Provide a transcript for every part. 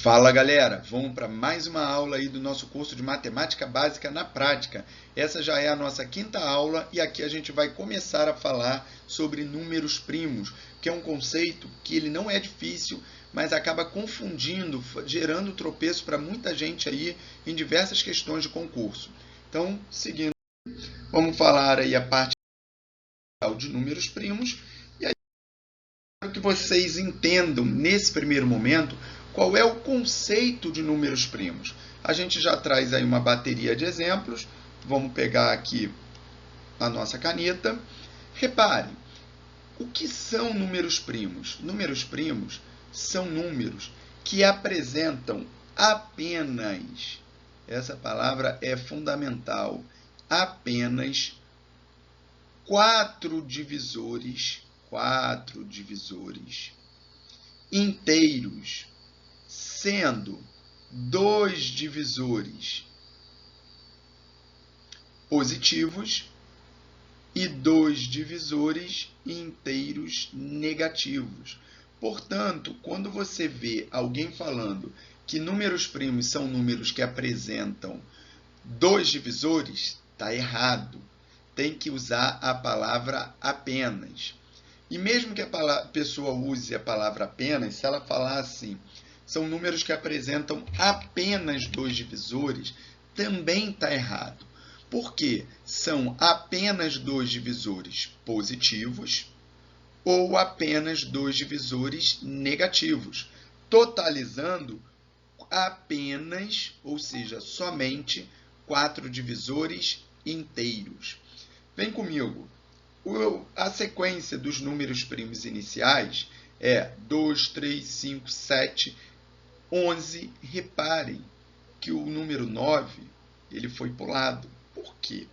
Fala galera, vamos para mais uma aula aí do nosso curso de Matemática Básica na Prática. Essa já é a nossa quinta aula e aqui a gente vai começar a falar sobre números primos, que é um conceito que ele não é difícil, mas acaba confundindo, gerando tropeço para muita gente aí em diversas questões de concurso. Então, seguindo, vamos falar aí a parte de números primos e aí eu quero que vocês entendam nesse primeiro momento qual é o conceito de números primos. A gente já traz aí uma bateria de exemplos. Vamos pegar aqui a nossa caneta. Reparem, o que são números primos? Números primos são números que apresentam apenas, essa palavra é fundamental, apenas quatro divisores inteiros, sendo dois divisores positivos e dois divisores inteiros negativos. Portanto, quando você vê alguém falando que números primos são números que apresentam dois divisores, está errado. Tem que usar a palavra apenas. E mesmo que a pessoa use a palavra apenas, se ela falar assim, são números que apresentam apenas dois divisores, também está errado. Porque são apenas dois divisores positivos ou apenas dois divisores negativos, totalizando apenas, ou seja, somente, quatro divisores inteiros. Vem comigo. A sequência dos números primos iniciais é 2, 3, 5, 7, 11. Reparem que o número 9 ele foi pulado. Por quê?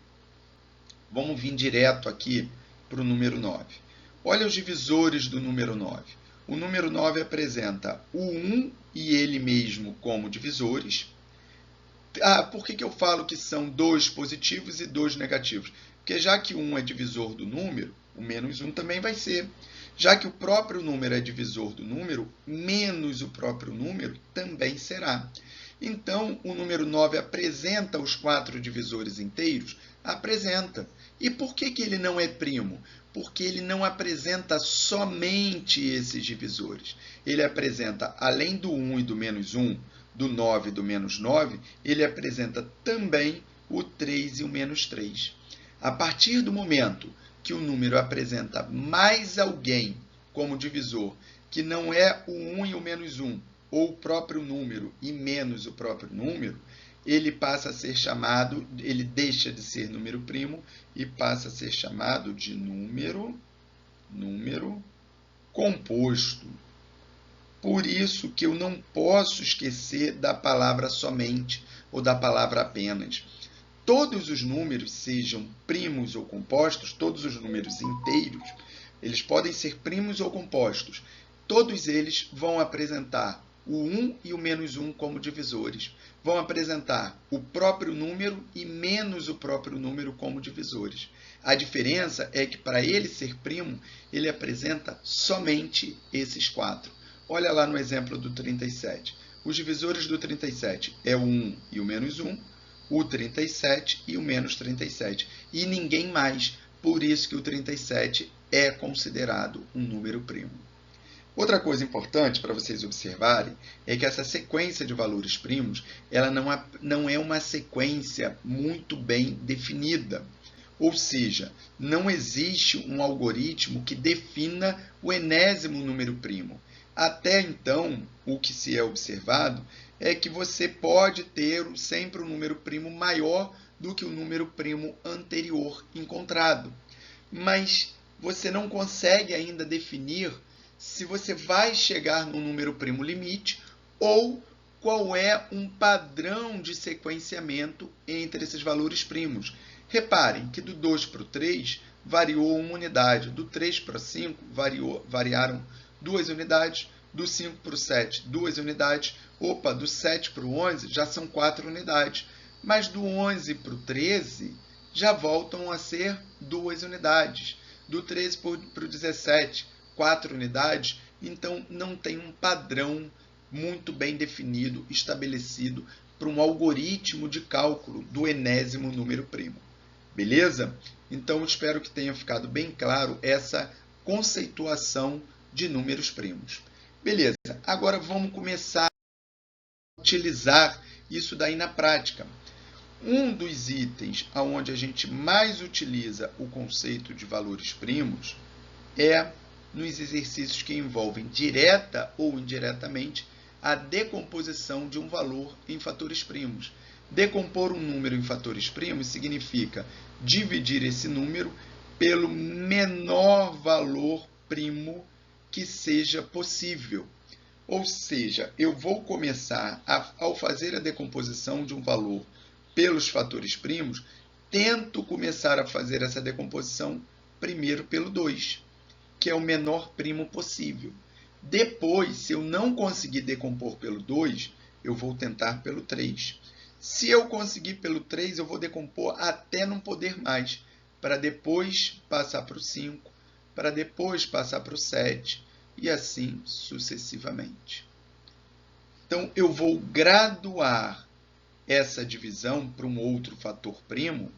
Vamos vir direto aqui para o número 9. Olha os divisores do número 9. O número 9 apresenta o 1 e ele mesmo como divisores. Por que eu falo que são dois positivos e dois negativos? Porque já que 1 é divisor do número, o menos 1 também vai ser. Já que o próprio número é divisor do número, menos o próprio número também será. Então, o número 9 apresenta os quatro divisores inteiros? Apresenta. E por que ele não é primo? Porque ele não apresenta somente esses divisores. Ele apresenta, além do 1 e do menos 1, do 9 e do menos 9, ele apresenta também o 3 e o menos 3. A partir do momento que o número apresenta mais alguém como divisor, que não é o 1 e o menos 1, ou o próprio número e menos o próprio número, ele passa a ser chamado, ele deixa de ser número primo e passa a ser chamado de número composto. Por isso que eu não posso esquecer da palavra somente ou da palavra apenas. Todos os números, sejam primos ou compostos, todos os números inteiros, eles podem ser primos ou compostos. Todos eles vão apresentar o 1 e o menos 1 como divisores. Vão apresentar o próprio número e menos o próprio número como divisores. A diferença é que, para ele ser primo, ele apresenta somente esses quatro. Olha lá no exemplo do 37. Os divisores do 37 é o 1 e o menos 1, o 37 e o menos 37. E ninguém mais. Por isso que o 37 é considerado um número primo. Outra coisa importante para vocês observarem é que essa sequência de valores primos ela não é uma sequência muito bem definida. Ou seja, não existe um algoritmo que defina o enésimo número primo. Até então, o que se é observado é que você pode ter sempre um número primo maior do que o número primo anterior encontrado. Mas você não consegue ainda definir se você vai chegar no número primo limite ou qual é um padrão de sequenciamento entre esses valores primos. Reparem que do 2 para o 3 variou uma unidade, do 3 para o 5 variaram 2 unidades, do 5 para o 7, 2 unidades, do 7 para o 11 já são 4 unidades, mas do 11 para o 13 já voltam a ser 2 unidades, do 13 para o 17, 4 unidades, então não tem um padrão muito bem definido, estabelecido para um algoritmo de cálculo do enésimo número primo. Beleza? Então, espero que tenha ficado bem claro essa conceituação de números primos. Beleza, agora vamos começar a utilizar isso daí na prática. Um dos itens onde a gente mais utiliza o conceito de valores primos é nos exercícios que envolvem direta ou indiretamente a decomposição de um valor em fatores primos. Decompor um número em fatores primos significa dividir esse número pelo menor valor primo que seja possível. Ou seja, eu vou começar, ao fazer a decomposição de um valor pelos fatores primos, tento começar a fazer essa decomposição primeiro pelo 2, que é o menor primo possível. Depois, se eu não conseguir decompor pelo 2, eu vou tentar pelo 3. Se eu conseguir pelo 3, eu vou decompor até não poder mais, para depois passar para o 5, para depois passar para o 7, e assim sucessivamente. Então, eu vou graduar essa divisão para um outro fator primo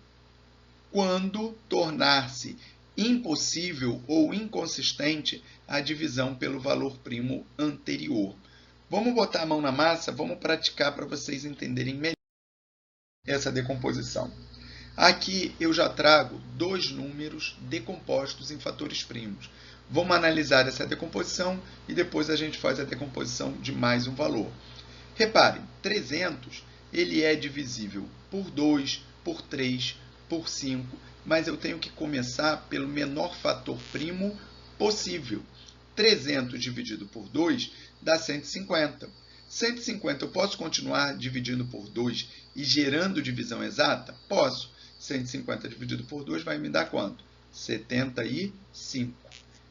quando tornar-se impossível ou inconsistente a divisão pelo valor primo anterior. Vamos botar a mão na massa, vamos praticar para vocês entenderem melhor essa decomposição. Aqui eu já trago dois números decompostos em fatores primos. Vamos analisar essa decomposição e depois a gente faz a decomposição de mais um valor. Reparem, 300 ele é divisível por 2, por 3, por 5, mas eu tenho que começar pelo menor fator primo possível. 300 dividido por 2 dá 150. 150 eu posso continuar dividindo por 2 e gerando divisão exata? Posso. 150 dividido por 2 vai me dar quanto? 75.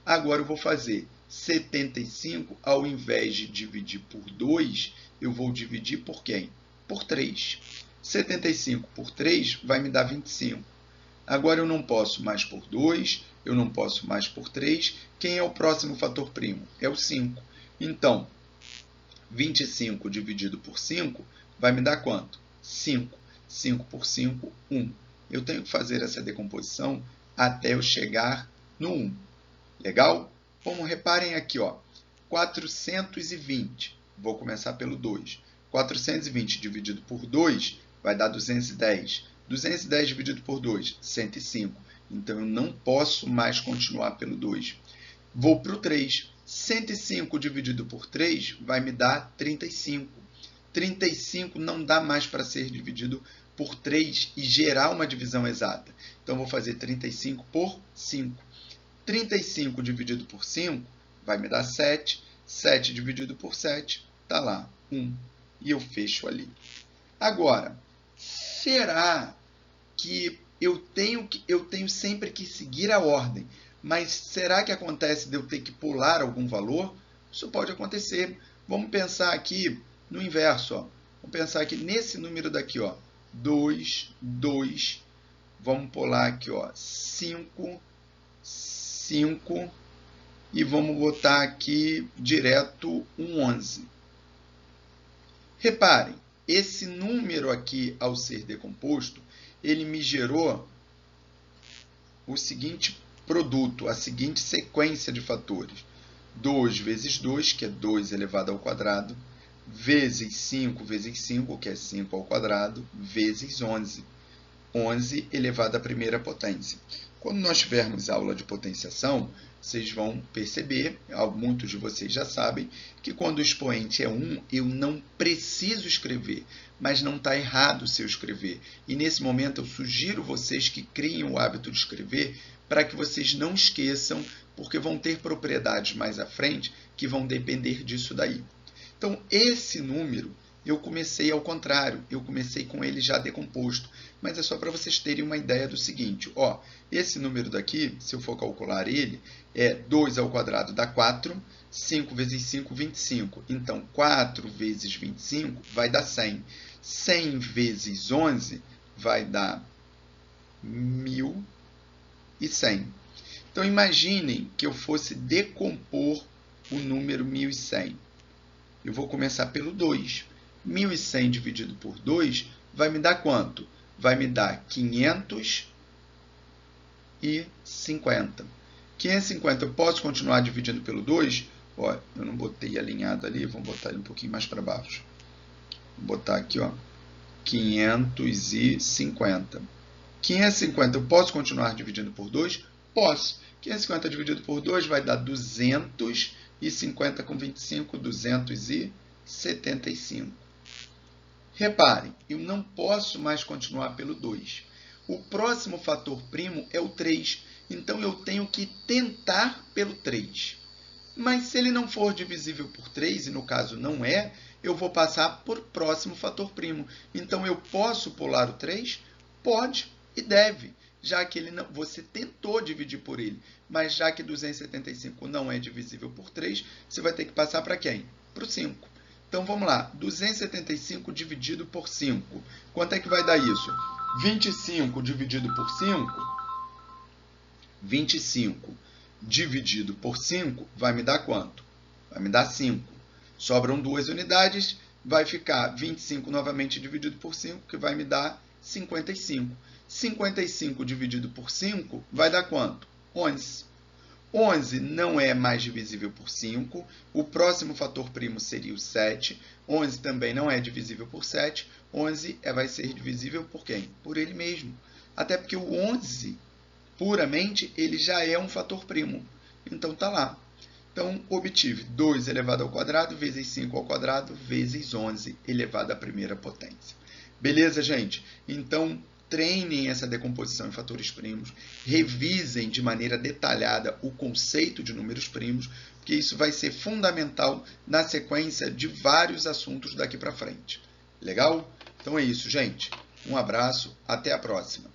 Agora eu vou fazer 75, ao invés de dividir por 2, eu vou dividir por quem? Por 3. 75 por 3 vai me dar 25. Agora eu não posso mais por 2, eu não posso mais por 3. Quem é o próximo fator primo? É o 5. Então, 25 dividido por 5 vai me dar quanto? 5. 5 por 5, 1. Eu tenho que fazer essa decomposição até eu chegar no 1. Legal? Como reparem aqui, ó, 420. Vou começar pelo 2. 420 dividido por 2 vai dar 210. 210 dividido por 2, 105. Então, eu não posso mais continuar pelo 2. Vou para o 3. 105 dividido por 3 vai me dar 35. 35 não dá mais para ser dividido por 3 e gerar uma divisão exata. Então, vou fazer 35 por 5. 35 dividido por 5 vai me dar 7. 7 dividido por 7 está lá, 1. E eu fecho ali. Agora, será que eu tenho sempre que seguir a ordem, mas será que acontece de eu ter que pular algum valor? Isso pode acontecer. Vamos pensar aqui no inverso. Ó. Vamos pensar aqui nesse número daqui, ó, 2, 2. Vamos pular aqui, ó, 5, 5. E vamos botar aqui direto um 11. Reparem, esse número aqui, ao ser decomposto, ele me gerou o seguinte produto, a seguinte sequência de fatores. 2 vezes 2, que é 2 elevado ao quadrado, vezes 5 vezes 5, que é 5 ao quadrado, vezes 11. 11 elevado à primeira potência. Quando nós tivermos aula de potenciação, vocês vão perceber, muitos de vocês já sabem, que quando o expoente é 1, eu não preciso escrever, mas não está errado se eu escrever. E nesse momento eu sugiro vocês que criem o hábito de escrever para que vocês não esqueçam, porque vão ter propriedades mais à frente que vão depender disso daí. Então, esse número eu comecei ao contrário, eu comecei com ele já decomposto. Mas é só para vocês terem uma ideia do seguinte, ó, esse número daqui, se eu for calcular ele, é 2 ao quadrado dá 4, 5 vezes 5, 25. Então, 4 vezes 25 vai dar 100. 100 vezes 11 vai dar 1.100. Então, imaginem que eu fosse decompor o número 1.100. Eu vou começar pelo 2. 1.100 dividido por 2 vai me dar quanto? Vai me dar 550. 550 eu posso continuar dividindo pelo 2? Ó, eu não botei alinhado ali, vamos botar ele um pouquinho mais para baixo. Vou botar aqui, ó, 550. 550 eu posso continuar dividindo por 2? Posso. 550 dividido por 2 vai dar 250 com 25, 275. Reparem, eu não posso mais continuar pelo 2. O próximo fator primo é o 3, então eu tenho que tentar pelo 3. Mas se ele não for divisível por 3, e no caso não é, eu vou passar por próximo fator primo. Então eu posso pular o 3? Pode e deve, já que ele não, você tentou dividir por ele, mas já que 275 não é divisível por 3, você vai ter que passar para quem? Para o 5. Então vamos lá, 275 dividido por 5. Quanto é que vai dar isso? 25 dividido por 5. 25 dividido por 5 vai me dar quanto? Vai me dar 5. Sobram 2 unidades, vai ficar 25 novamente dividido por 5, que vai me dar 55. 55 dividido por 5 vai dar quanto? 11. 11 não é mais divisível por 5. O próximo fator primo seria o 7. 11 também não é divisível por 7. 11 vai ser divisível por quem? Por ele mesmo. Até porque o 11, puramente, ele já é um fator primo. Então, está lá. Então, obtive 2 elevado ao quadrado vezes 5 ao quadrado vezes 11 elevado à primeira potência. Beleza, gente? Então, treinem essa decomposição em fatores primos, revisem de maneira detalhada o conceito de números primos, porque isso vai ser fundamental na sequência de vários assuntos daqui para frente. Legal? Então é isso, gente. Um abraço, até a próxima.